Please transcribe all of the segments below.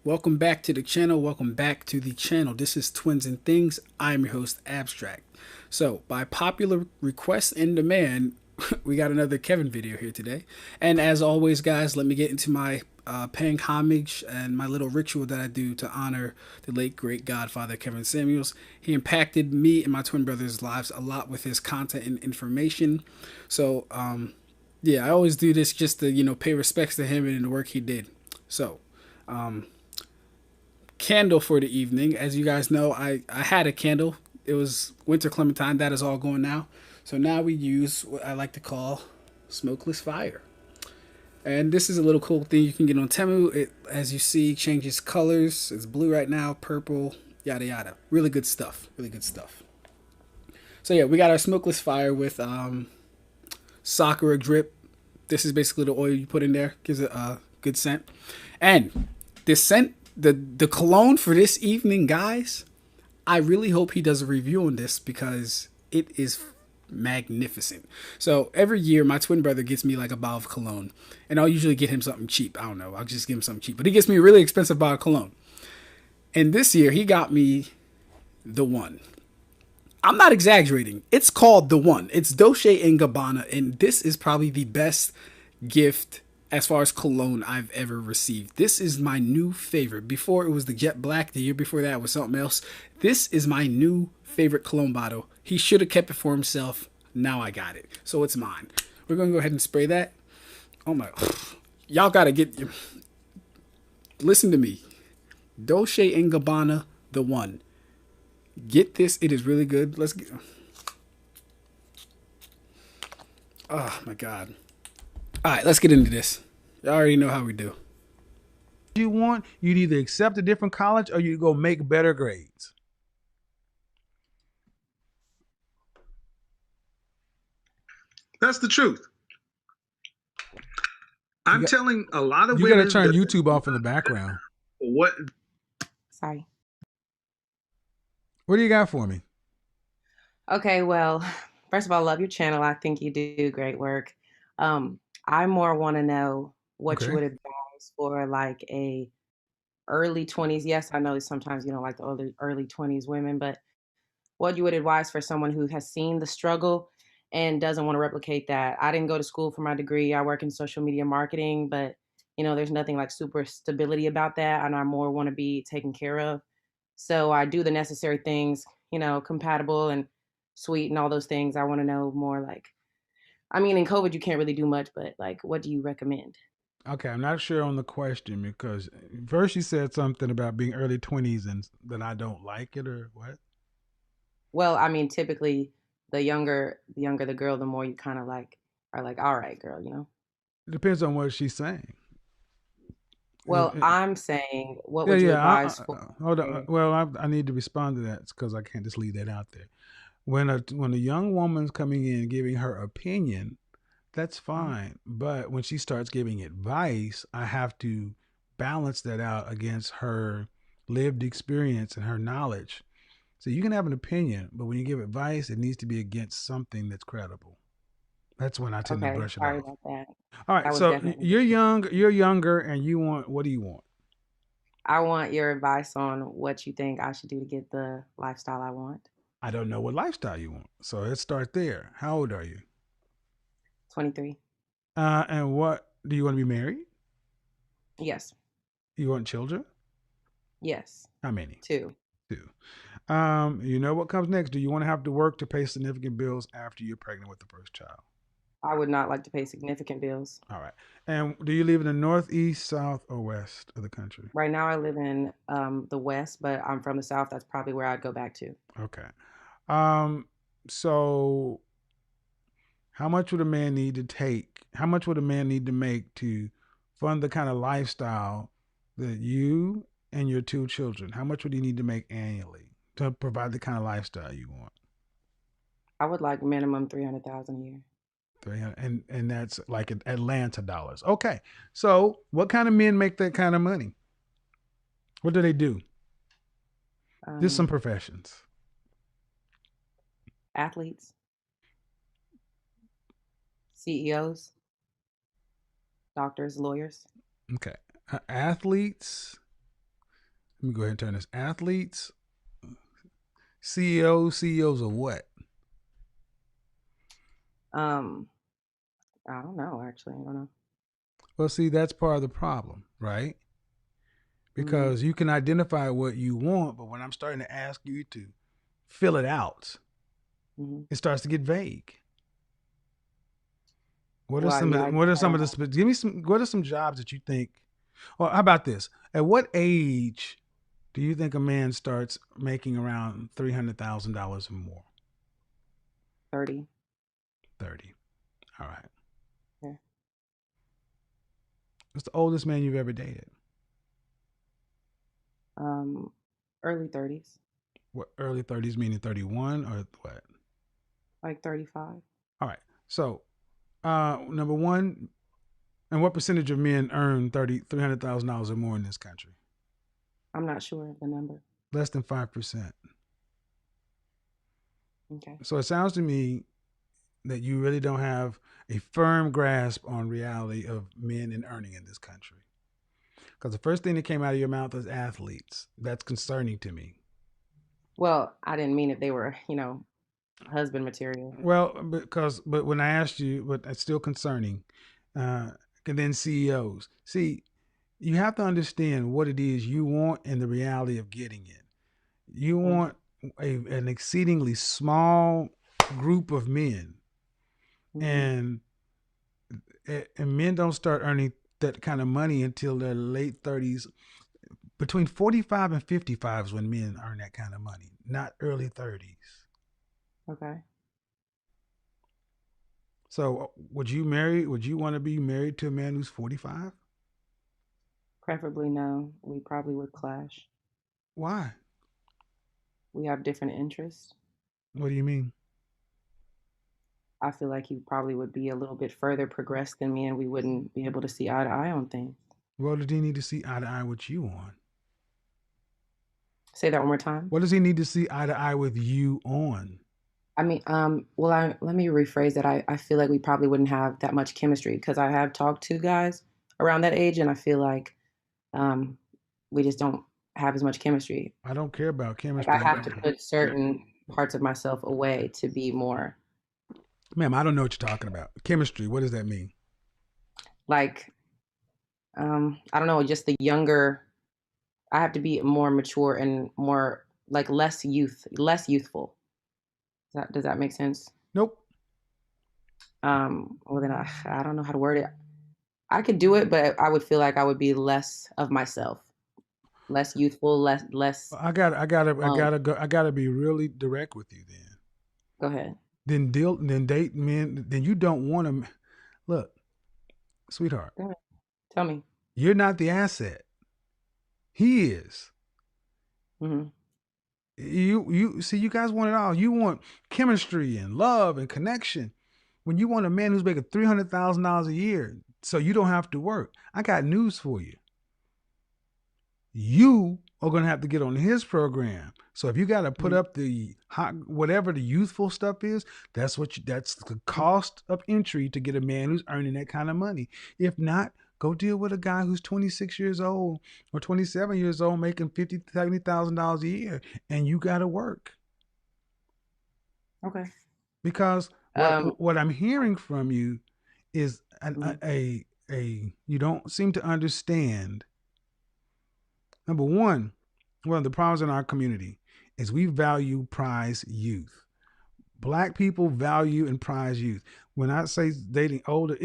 Welcome back to the channel. Welcome back to the channel. This is Twins and Things. I'm your host, Abstract. So, by popular request and demand, we got another Kevin video here today. And as always, guys, let me get into my paying homage and my little ritual that I do to honor the late great Godfather Kevin Samuels. He impacted me and my twin brothers' lives a lot with his content and information. So, yeah, I always do this just to, pay respects to him and the work he did. So, candle for the evening. As you guys know, I had a candle. It was winter clementine. That is all gone now. So now we use what I like to call smokeless fire. And this is a little cool thing you can get on Temu. It, as you see, changes colors. It's blue right now, purple, yada yada. Really good stuff. Really good stuff. So yeah, we got our smokeless fire with Sakura drip. This is basically the oil you put in there. Gives it a good scent. And this scent, the cologne for this evening, guys, I really hope he does a review on this because it is magnificent. So every year my twin brother gets me like a bottle of cologne, and I'll usually get him something cheap. I don't know, I'll just give him something cheap, but he gets me a really expensive bottle of cologne. And this year he got me the one. I'm not exaggerating. It's called the one. It's Dolce & Gabbana, and this is probably the best gift as far as cologne I've ever received. This is my new favorite. Before it was the Jet Black. The year before that was something else. This is my new favorite cologne bottle. He should have kept it for himself. Now I got it. So it's mine. We're going to go ahead and spray that. Oh my. Y'all got to get... Listen to me. Dolce & Gabbana, the one. Get this. It is really good. Let's get... Oh my God. All right, let's get into this. You already know how we do. You want, you'd either accept a different college or you go make better grades. That's the truth. I'm telling a lot of you women. You got to turn YouTube off in the background. What? Sorry. What do you got for me? Okay, well, first of all, I love your channel. I think you do great work. I more want to know what you would advise for like a early 20s. Yes, I know sometimes you don't like the early 20s women, but what you would advise for someone who has seen the struggle and doesn't want to replicate that. I didn't go to school for my degree. I work in social media marketing, but there's nothing like super stability about that. And I more want to be taken care of. So I do the necessary things, compatible and sweet and all those things. I want to know more like, I mean, in COVID, you can't really do much, but like, what do you recommend? Okay, I'm not sure on the question because first you said something about being early 20s and that I don't like it or what? Well, I mean, typically the younger the girl, the more you kind of like are like, all right, girl, It depends on what she's saying. Well, I'm saying, what would you advise for? Hold on. Well, I need to respond to that because I can't just leave that out there. When a young woman's coming in giving her opinion, that's fine. But when she starts giving advice, I have to balance that out against her lived experience and her knowledge. So you can have an opinion, but when you give advice, it needs to be against something that's credible. That's when I tend to brush it off. Sorry about that. All right, so you're younger, and you want, what do you want? I want your advice on what you think I should do to get the lifestyle I want. I don't know what lifestyle you want, so let's start there. How old are you? 23. And what, do you want to be married? Yes. You want children? Yes. How many? 2. 2. You know what comes next? Do you want to have to work to pay significant bills after you're pregnant with the first child? I would not like to pay significant bills. All right. And do you live in the northeast, south, or west of the country? Right now I live in the west, but I'm from the south. That's probably where I'd go back to. Okay. So how much would a man need to take? How much would a man need to make to fund the kind of lifestyle that you and your 2 children, how much would he need to make annually to provide the kind of lifestyle you want? I would like minimum 300,000 a year. 300, and that's like Atlanta dollars. Okay. So what kind of men make that kind of money? What do they do? Just some professions. Athletes. CEOs. Doctors, lawyers. Okay. Athletes, Let me go ahead and turn this. Athletes, CEOs of what? I don't know. Actually, I don't know. Well, see, that's part of the problem, right? Because you can identify what you want, but when I'm starting to ask you to fill it out, it starts to get vague. What are some of the give me some what are some jobs that you think, or how about this? At what age do you think a man starts making around $300,000 or more? 30. 30. All right. Yeah. What's the oldest man you've ever dated? Early 30s. What, early 30s meaning 31 or what? Like 35. All right. So, number one, and what percentage of men earn $300,000 or more in this country? I'm not sure of the number. Less than 5%. Okay. So it sounds to me that you really don't have a firm grasp on reality of men and earning in this country. Because the first thing that came out of your mouth was athletes. That's concerning to me. Well, I didn't mean if they were, husband material. Well, but when I asked you, but it's still concerning. And then CEOs. See, you have to understand what it is you want and the reality of getting it. You want an exceedingly small group of men, and men don't start earning that kind of money until their late 30s. Between 45 and 55 is when men earn that kind of money, not early 30s. Okay. So would you want to be married to a man who's 45? Preferably no. We probably would clash. Why? We have different interests. What do you mean? I feel like he probably would be a little bit further progressed than me, and we wouldn't be able to see eye to eye on things. What does he need to see eye to eye with you on? Say that one more time. What does he need to see eye to eye with you on? I mean, let me rephrase that. I feel like we probably wouldn't have that much chemistry because I have talked to guys around that age, and I feel like we just don't have as much chemistry. I don't care about chemistry. Like I have to put certain parts of myself away to be more. Ma'am, I don't know what you're talking about. Chemistry, what does that mean? Like, I don't know, just the younger. I have to be more mature and more like less youthful. Does that make sense? Nope. Well then I don't know how to word it. I could do it, but I would feel like I would be less of myself, less youthful, less. I gotta be really direct with you. Then go ahead. Then date men. Then you don't want to. Look, sweetheart. Go ahead. Tell me. You're not the asset. He is. Mm-hmm. You see, you guys want it all. You want chemistry and love and connection. When you want a man who's making $300,000 a year, so you don't have to work, I got news for you. You are going to have to get on his program. So if you got to put up the whatever the youthful stuff is, that's the cost of entry to get a man who's earning that kind of money. If not, go deal with a guy who's 26 years old or 27 years old making $50,000, $70,000 a year, and you got to work. Okay. Because what I'm hearing from you is you don't seem to understand. Number one of the problems in our community is we prize youth. Black people value and prize youth. When I say dating older,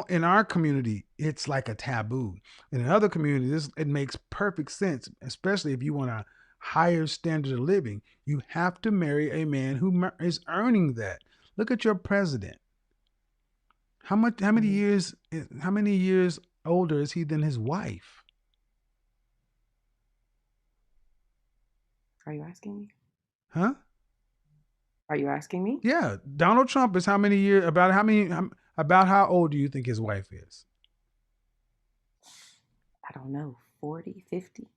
in our community, it's like a taboo. In other communities, it makes perfect sense, especially if you want a higher standard of living. You have to marry a man who is earning that. Look at your president. How many years older is he than his wife? Are you asking me? Huh? Are you asking me? Yeah. Donald Trump is how many years, about how old do you think his wife is? I don't know, 40, 50?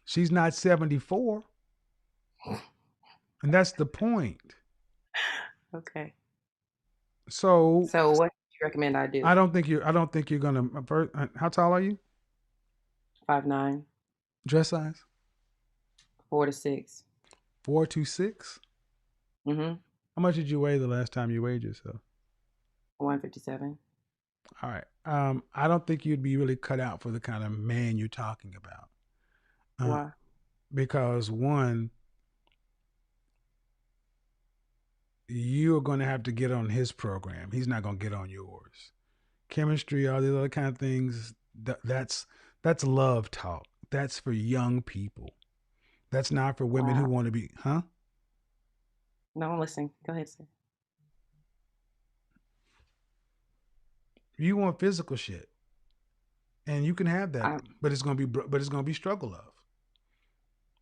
She's not 74. And that's the point. Okay. So what do you recommend I do? I don't think you're going to, how tall are you? 5'9", Dress size? 4 to 6. 4 to 6? Mm-hmm. How much did you weigh the last time you weighed yourself? 157. All right. I don't think you'd be really cut out for the kind of man you're talking about. Why? Because one, you're going to have to get on his program. He's not going to get on yours. Chemistry, all these other kind of things, that's love talk. That's for young people. That's not for women who want to be, huh? No, I'm listening. Go ahead, sir. You want physical shit, and you can have that, but it's gonna be struggle love.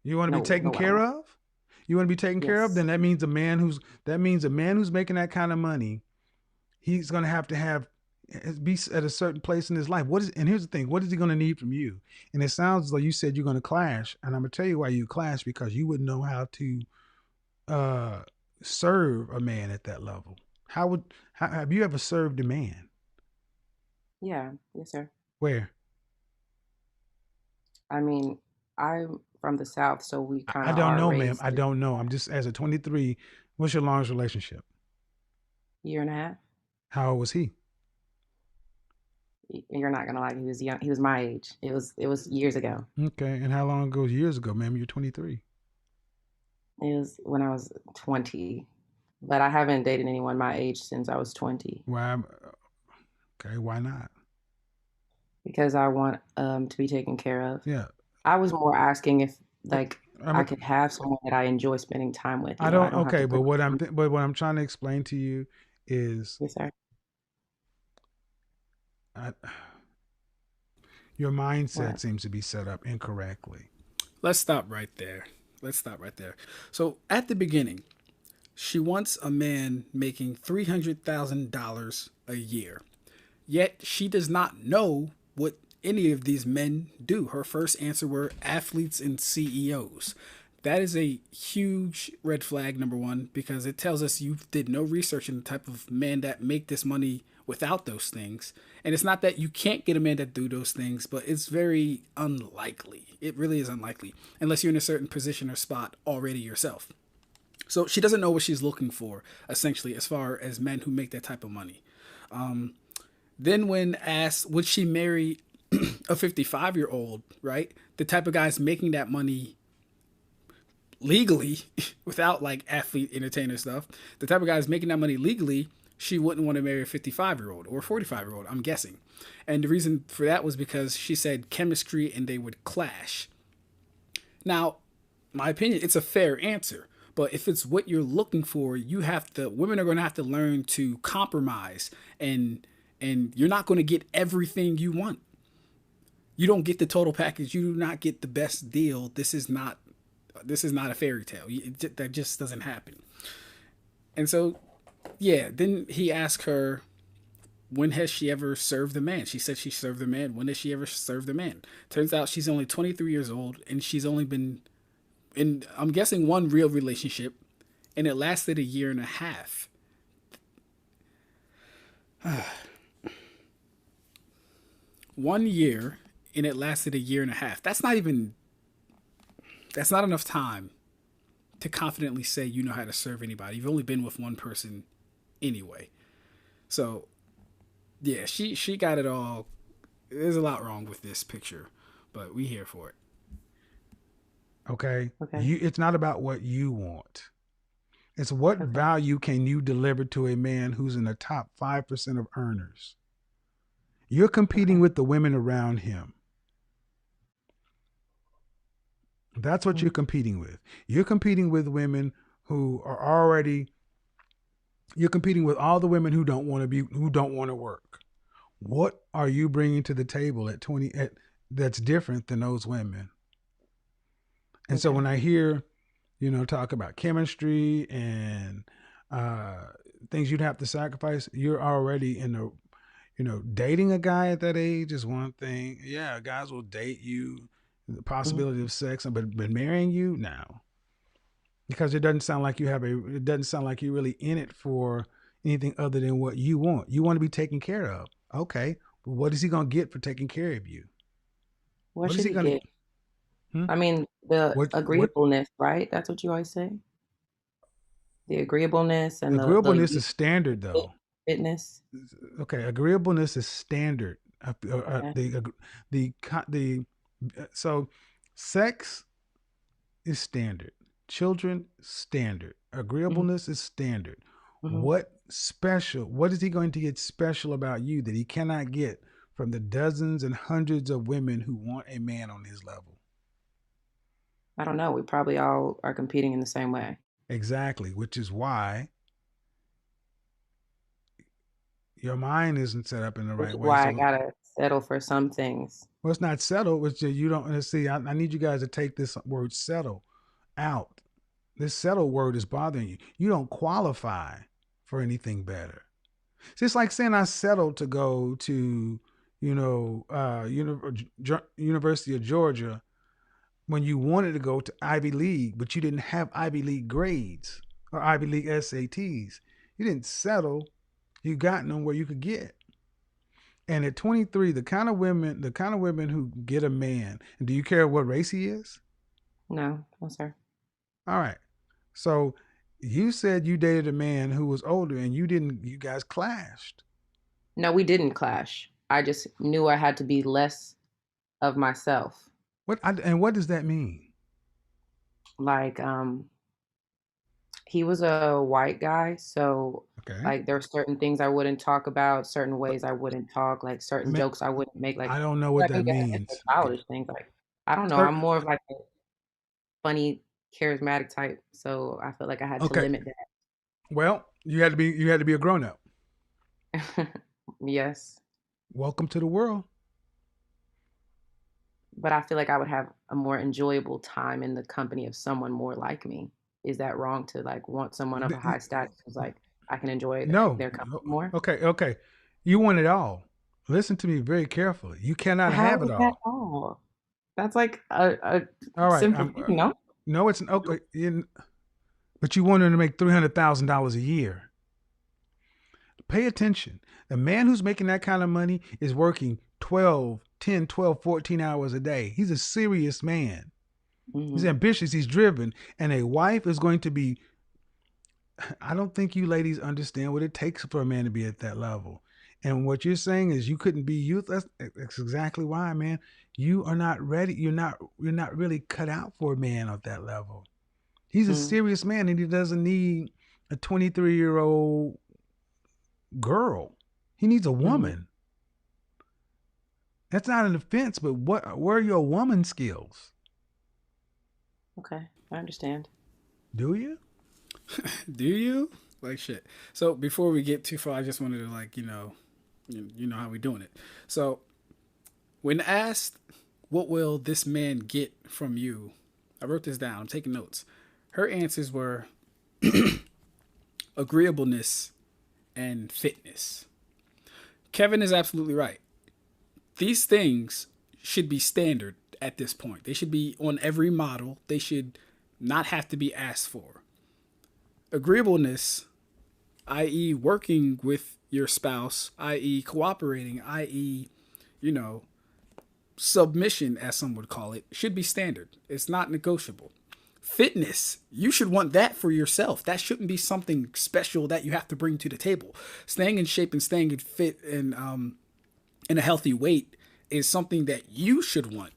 You want to be taken care of. You want to be taken care of. Then that means a man who's making that kind of money, he's gonna have to be at a certain place in his life. And here's the thing: what is he gonna need from you? And it sounds like you said you're gonna clash, and I'm gonna tell you why you clash, because you wouldn't know how to serve a man at that level. How have you ever served a man? Yeah. Yes, sir. Where? I mean, I'm from the South, so we kind of I don't know, ma'am. I don't know. I'm just, as a 23, what's your longest relationship? Year and a half. How old was he? You're not gonna like it. He was young. He was my age. It was years ago. Okay. And how long ago? Years ago, ma'am? You're 23. It was when I was 20. But I haven't dated anyone my age since I was 20. Why? Okay, why not? Because I want to be taken care of. Yeah. I was more asking if I could have someone that I enjoy spending time with. I don't okay, but what I'm trying to explain to you is, yes, sir. Your mindset seems to be set up incorrectly. Let's stop right there. So at the beginning, she wants a man making $300,000 a year. Yet she does not know what any of these men do. Her first answer were athletes and CEOs. That is a huge red flag, number one, because it tells us you did no research in the type of men that make this money without those things. And it's not that you can't get a man that do those things, but it's very unlikely. It really is unlikely, unless you're in a certain position or spot already yourself. So she doesn't know what she's looking for, essentially, as far as men who make that type of money. Then when asked, would she marry a 55-year-old, right? The type of guys making that money legally without like athlete entertainer stuff, the type of guys making that money legally, she wouldn't want to marry a 55-year-old or a 45-year-old, I'm guessing. And the reason for that was because she said chemistry and they would clash. Now, my opinion, it's a fair answer. But if it's what you're looking for, women are going to have to learn to compromise, and you're not going to get everything you want. You don't get the total package. You do not get the best deal. This is not a fairy tale. That just doesn't happen. And so, yeah, then he asked her, when has she ever served a man? She said she served a man. When has she ever served a man? Turns out she's only 23 years old, and she's only been in, I'm guessing, one real relationship, and it lasted a year and a half. 1 year, and it lasted a year and a half. That's not enough time to confidently say you know how to serve anybody. You've only been with one person anyway. So, yeah, she got it all. There's a lot wrong with this picture, but we here for it. Okay. It's not about what you want. It's what value can you deliver to a man who's in the top 5% of earners. You're competing with the women around him. That's what you're competing with. You're competing with women who are already, you're competing with all the women who don't want to work. What are you bringing to the table at 20 that's different than those women? And so when I hear, talk about chemistry and things you'd have to sacrifice, you're already in a, dating a guy at that age is one thing. Yeah, guys will date you, the possibility of sex, but marrying you, no. Because it doesn't sound like you're really in it for anything other than what you want. You want to be taken care of. Okay, but what is he going to get for taking care of you? What What is should he he going get? to? Hmm? I mean, the What? agreeableness, right? That's what you always say. The agreeableness and the Agreeableness is standard, though. fitness. Okay, agreeableness is standard. Okay. The so sex is standard. Children standard. Hmm. Agreeableness is standard. Hmm. What special? What is he going to get special about you that he cannot get from the dozens and hundreds of women who want a man on his level? I don't know. We probably all are competing in the same way. Exactly, which is why your mind isn't set up in the Which right is way. why I So, gotta settle for some things. well, it's not settled. It's just you don't see. I need you guys to take this word "settle" out. This "settle" word is bothering you. You don't qualify for anything better. It's just like saying I settled to go to, University of Georgia when you wanted to go to Ivy League, but you didn't have Ivy League grades or Ivy League SATs. You didn't settle. You got them where you could get. And at 23, the kind of women who get a man, and do you care what race he is? No, no, sir. All right. So you said you dated a man who was older and you guys clashed. No, we didn't clash. I just knew I had to be less of myself. What does that mean? Like, he was a white guy, so Okay. like there were certain things I wouldn't talk about, certain ways I wouldn't talk, like certain Ma- jokes I wouldn't make. Like, I don't know I what that think it's means. like childish things. Like, I don't know. I'm Certain, more of like a funny, charismatic type, so I felt like I had to okay. limit Well, you had to be a grown up. that. Yes, Welcome to the world. but I feel like I would have a more enjoyable time in the company of someone more like me. Is that wrong to like want someone of a high status who's like I can enjoy No. their company more? Okay, okay. You want it all. Listen to me very carefully. You cannot How have it is that all. all? That's like a All right. simple thing, no? No, it's okay. But you want him to make $300,000 a year. Pay attention. The man who's making that kind of money is working 12, 10, 12, 14 hours a day. He's a serious man. He's Mm-hmm. ambitious. He's driven. And a wife is going to be, I don't think you ladies understand what it takes for a man to be at that level. And what you're saying is you couldn't be youth. That's exactly why, man. You are not ready. You're not really cut out for a man at that level. He's a Mm-hmm. serious man and he doesn't need a 23-year-old girl. He needs a Mm-hmm. woman. That's not an offense, but where are your woman skills? Okay, I understand. Do you? Do you? Like shit. So before we get too far, I just wanted to you know how we doing it. So when asked, what will this man get from you? I wrote this down. I'm taking notes. Her answers were agreeableness and fitness. Kevin is absolutely right. These things should be standard at this point. They should be on every model. They should not have to be asked for. Agreeableness, i.e., working with your spouse, i.e., cooperating, i.e., you know, submission, as some would call it, should be standard. It's not negotiable. Fitness, you should want that for yourself. That shouldn't be something special that you have to bring to the table. Staying in shape and staying in fit and in a healthy weight is something that you should want.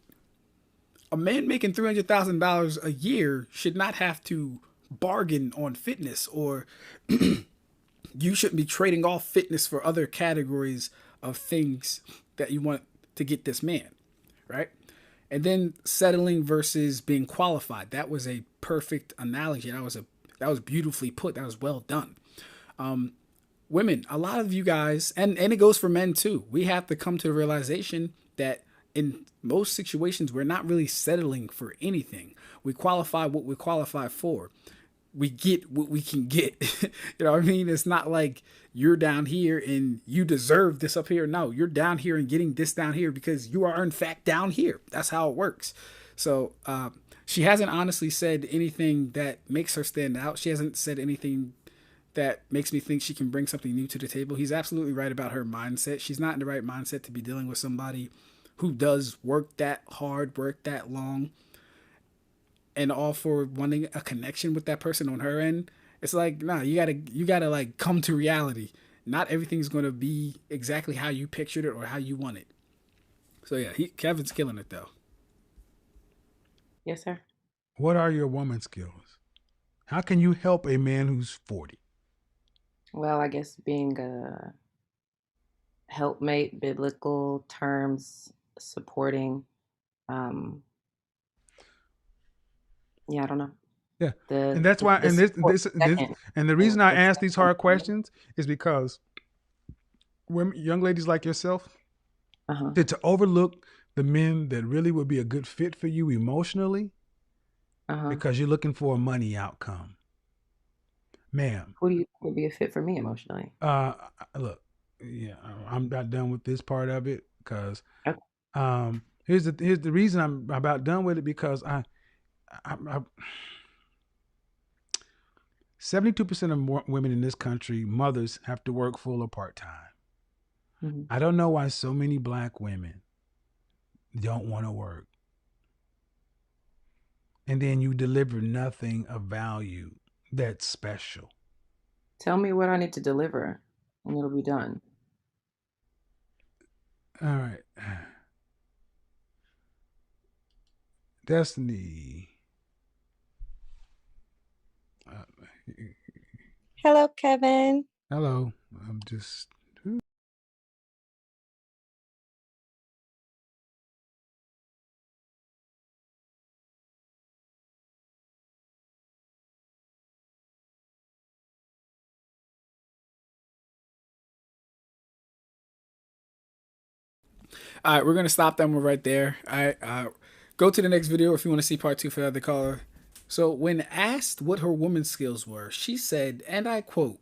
A man making $300,000 a year should not have to bargain on fitness, or you shouldn't be trading off fitness for other categories of things that you want to get this man, right? And then settling versus being qualified. That was a perfect analogy. That was beautifully put. That was well done. Women, a lot of you guys, and it goes for men too. We have to come to the realization that in most situations we're not really settling for anything. We qualify what we qualify for. We get what we can get. You know what I mean? It's not like you're down here and you deserve this up here. No, you're down here and getting this down here because you are in fact down here. That's how it works. So she hasn't honestly said anything that makes her stand out. She hasn't said anything that makes me think she can bring something new to the table. He's absolutely right about her mindset. She's not in the right mindset to be dealing with somebody who does work that hard, work that long, and all for wanting a connection with that person on her end. It's like, nah, you gotta like come to reality. Not everything's gonna be exactly how you pictured it or how you want it. So yeah, Kevin's killing it though. Yes, sir. What are your woman skills? How can you help a man who's 40? Well, I guess being a helpmate, biblical terms, supporting. Yeah, I don't know. Yeah, and that's why. And and the reason I ask these hard questions is because women, young ladies like yourself, to overlook the men that really would be a good fit for you emotionally, because you're looking for a money outcome, ma'am. Who do you think would be a fit for me emotionally? Look, yeah, I'm not done with this part of it because Okay. here's the reason I'm about done with it, because I 72% of women in this country, mothers, have to work full or part-time. Mm-hmm. I don't know why so many black women don't want to work. And then you deliver nothing of value that's special. Tell me what I need to deliver and it'll be done. All right. Destiny. Hello, Kevin. Hello. I'm just... All right, we're gonna stop them right there. All right, go to the next video if you want to see part 2 for the other caller. So when asked what her woman's skills were, she said, and I quote,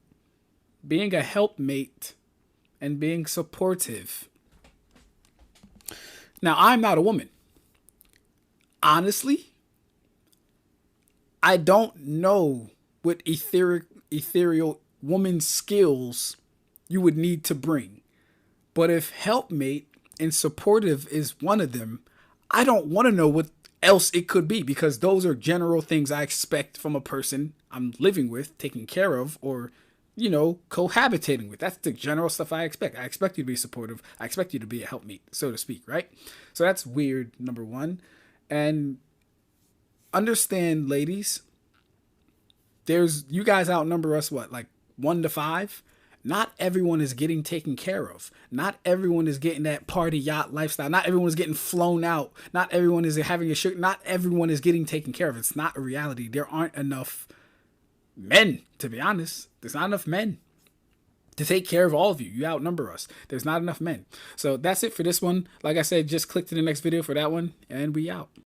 "Being a helpmate and being supportive." Now, I'm not a woman. Honestly, I don't know what ethereal woman skills you would need to bring. But if helpmate and supportive is one of them, I don't want to know what else it could be, because those are general things I expect from a person I'm living with, taking care of, or, you know, cohabitating with. That's the general stuff I expect. I expect you to be supportive. I expect you to be a helpmeet, so to speak, right? So that's weird, number one. And understand, ladies, you guys outnumber us, what, like 1 to 5? Not everyone is getting taken care of. Not everyone is getting that party yacht lifestyle. Not everyone is getting flown out. Not everyone is having a sugar. Not everyone is getting taken care of. It's not a reality. There aren't enough men, to be honest. There's not enough men to take care of all of you. You outnumber us. There's not enough men. So that's it for this one. Like I said, just click to the next video for that one, and we out.